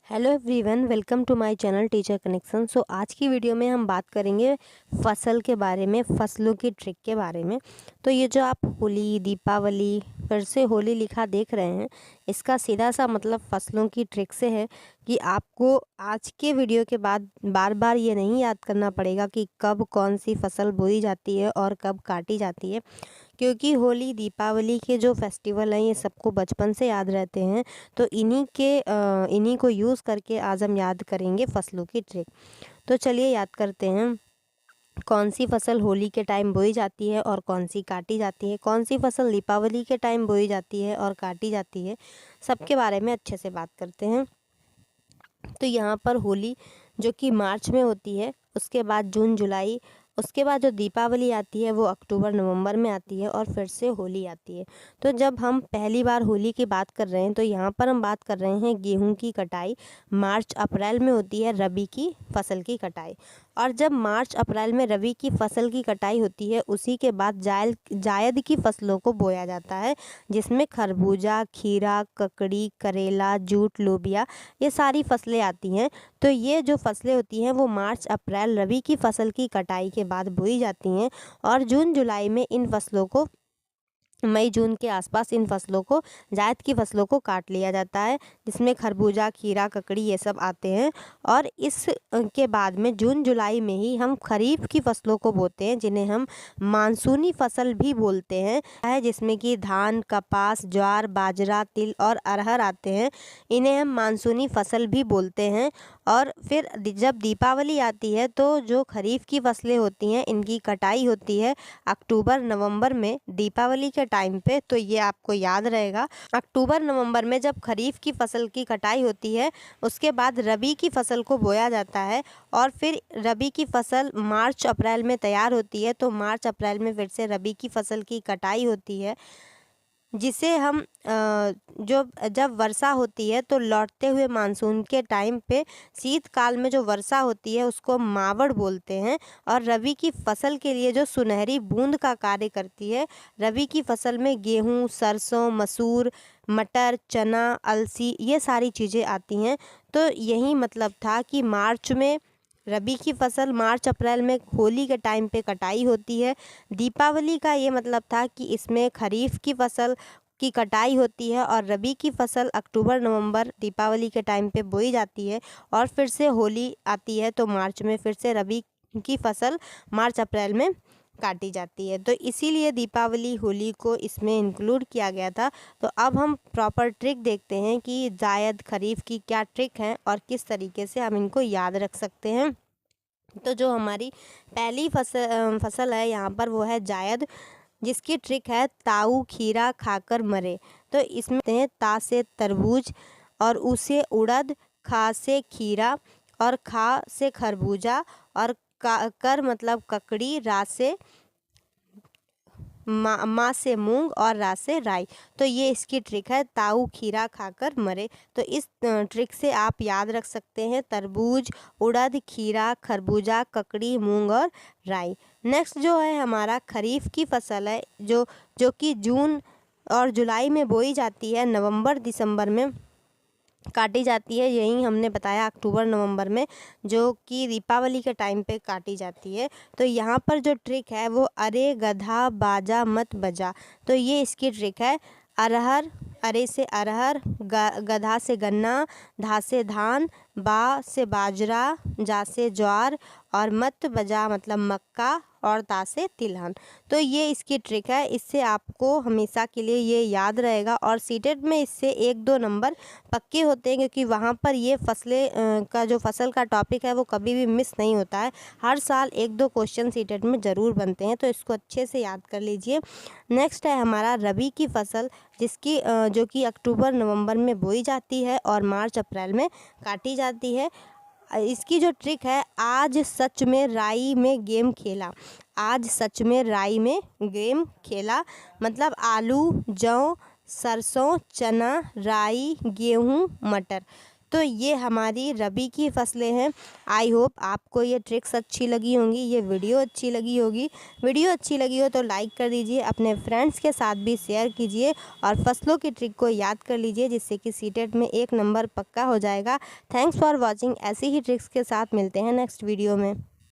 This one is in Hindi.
Hello everyone, welcome to my channel teacher connection. आज की वीडियो में हम बात करेंगे फसल के बारे में, फसलों की ट्रिक के बारे में। तो ये जो आप होली, दीपावली, फिर से होली लिखा देख रहे हैं, इसका सीधा सा मतलब फसलों की ट्रिक से है कि आपको आज के वीडियो के बाद बार बार ये नहीं याद करना पड़ेगा कि कब कौन सी फसल बोई जाती है और कब काटी जाती है, क्योंकि होली, दीपावली के जो फेस्टिवल हैं ये सबको बचपन से याद रहते हैं। तो इन्हीं को यूज़ करके आज हम याद करेंगे फसलों की ट्रिक। तो चलिए याद करते हैं, कौन सी फसल होली के टाइम बोई जाती है और कौन सी काटी जाती है, कौन सी फसल दीपावली के टाइम बोई जाती है और काटी जाती है, सबके बारे में अच्छे से बात करते हैं। तो यहाँ पर होली जो कि मार्च में होती है, उसके बाद जून जुलाई, उसके बाद जो दीपावली आती है वो अक्टूबर नवंबर में आती है और फिर से होली आती है। तो जब हम पहली बार होली की बात कर रहे हैं तो यहाँ पर हम बात कर रहे हैं गेहूं की कटाई। मार्च अप्रैल में होती है रबी की फसल की कटाई, और जब मार्च अप्रैल में रबी की फसल की कटाई होती है उसी के बाद जायद की फसलों को बोया जाता है, जिसमें खरबूजा, खीरा, ककड़ी, करेला, जूट, लोबिया, ये सारी फसलें आती हैं। तो ये जो फसलें होती हैं वो मार्च अप्रैल रबी की फसल की कटाई के बाद बोई जाती हैं, और जून जुलाई में इन फसलों को, मई जून के आसपास इन फसलों को, जायद की फसलों को काट लिया जाता है, जिसमें खरबूजा, खीरा, ककड़ी ये सब आते हैं। और इस के बाद में जून जुलाई में ही हम खरीफ की फसलों को बोते हैं, जिन्हें हम मानसूनी फसल भी बोलते हैं, जिसमें कि धान, कपास, ज्वार, बाजरा, तिल और अरहर आते हैं। इन्हें हम मानसूनी फसल भी बोलते हैं। और फिर जब दीपावली आती है तो जो खरीफ की फसलें होती हैं इनकी कटाई होती है अक्टूबर नवंबर में दीपावली के टाइम पे। तो ये आपको याद रहेगा, अक्टूबर नवंबर में जब खरीफ की फसल की कटाई होती है उसके बाद रबी की फसल को बोया जाता है, और फिर रबी की फसल मार्च अप्रैल में तैयार होती है। तो मार्च अप्रैल में फिर से रबी की फसल की कटाई होती है, जिसे हम जो जब वर्षा होती है तो लौटते हुए मानसून के टाइम पे शीतकाल में जो वर्षा होती है उसको मावड़ बोलते हैं। और रबी की फसल के लिए जो सुनहरी बूंद का कार्य करती है, रबी की फसल में गेहूं, सरसों, मसूर, मटर, चना, अलसी, ये सारी चीज़ें आती हैं। तो यही मतलब था कि मार्च में रबी की फसल, मार्च अप्रैल में होली के टाइम पे कटाई होती है। दीपावली का ये मतलब था कि इसमें खरीफ की फसल की कटाई होती है और रबी की फसल अक्टूबर नवंबर दीपावली के टाइम पे बोई जाती है, और फिर से होली आती है तो मार्च में फिर से रबी की फसल मार्च अप्रैल में काटी जाती है। तो इसीलिए दीपावली, होली को इसमें इंक्लूड किया गया था। तो अब हम प्रॉपर ट्रिक देखते हैं कि जायद, खरीफ की क्या ट्रिक है और किस तरीके से हम इनको याद रख सकते हैं। तो जो हमारी पहली फसल है यहाँ पर वो है जायद, जिसकी ट्रिक है ताऊ खीरा खाकर मरे। तो इसमें हैं ता से तरबूज, और उ से उड़द, खा से खीरा, और खा से खरबूजा, और कर मतलब ककड़ी, रा से माँ से मूंग, और रा से राई। तो ये इसकी ट्रिक है, ताऊ खीरा खाकर मरे। तो इस ट्रिक से आप याद रख सकते हैं तरबूज, उड़द, खीरा, खरबूजा, ककड़ी, मूंग और राई। नेक्स्ट जो है हमारा खरीफ की फसल है, जो कि जून और जुलाई में बोई जाती है, नवंबर दिसंबर में काटी जाती है। यही हमने बताया अक्टूबर नवंबर में, जो कि दीपावली के टाइम पे काटी जाती है। तो यहाँ पर जो ट्रिक है वो अरे गधा बाजा मत बजा। तो ये इसकी ट्रिक है, अरहर, अरे से अरहर, गधा से गन्ना, धा से धान, बा से बाजरा, जा से ज्वार, और मत बजा मतलब मक्का, और ता से तिलहन। तो ये इसकी ट्रिक है, इससे आपको हमेशा के लिए ये याद रहेगा। और सीटेट में इससे 1-2 नंबर पक्के होते हैं, क्योंकि वहाँ पर ये फसलें का जो फसल का टॉपिक है वो कभी भी मिस नहीं होता है। हर साल 1-2 क्वेश्चन सीटेट में ज़रूर बनते हैं, तो इसको अच्छे से याद कर लीजिए। नेक्स्ट है हमारा रबी की फसल, जिसकी जो कि अक्टूबर नवंबर में बोई जाती है और मार्च अप्रैल में काटी जाती है। इसकी जो ट्रिक है, आज सच में राई में गेम खेला। आज सच में राई में गेम खेला मतलब आलू, जौ, सरसों, चना, राई, गेहूं, मटर। तो ये हमारी रबी की फसलें हैं। आई होप आपको ये ट्रिक्स अच्छी लगी होंगी, ये वीडियो अच्छी लगी होगी। वीडियो अच्छी लगी हो तो लाइक कर दीजिए, अपने फ्रेंड्स के साथ भी शेयर कीजिए और फसलों की ट्रिक को याद कर लीजिए, जिससे कि सीटेट में 1 नंबर पक्का हो जाएगा। Thanks for watching. ऐसी ही ट्रिक्स के साथ मिलते हैं नेक्स्ट वीडियो में।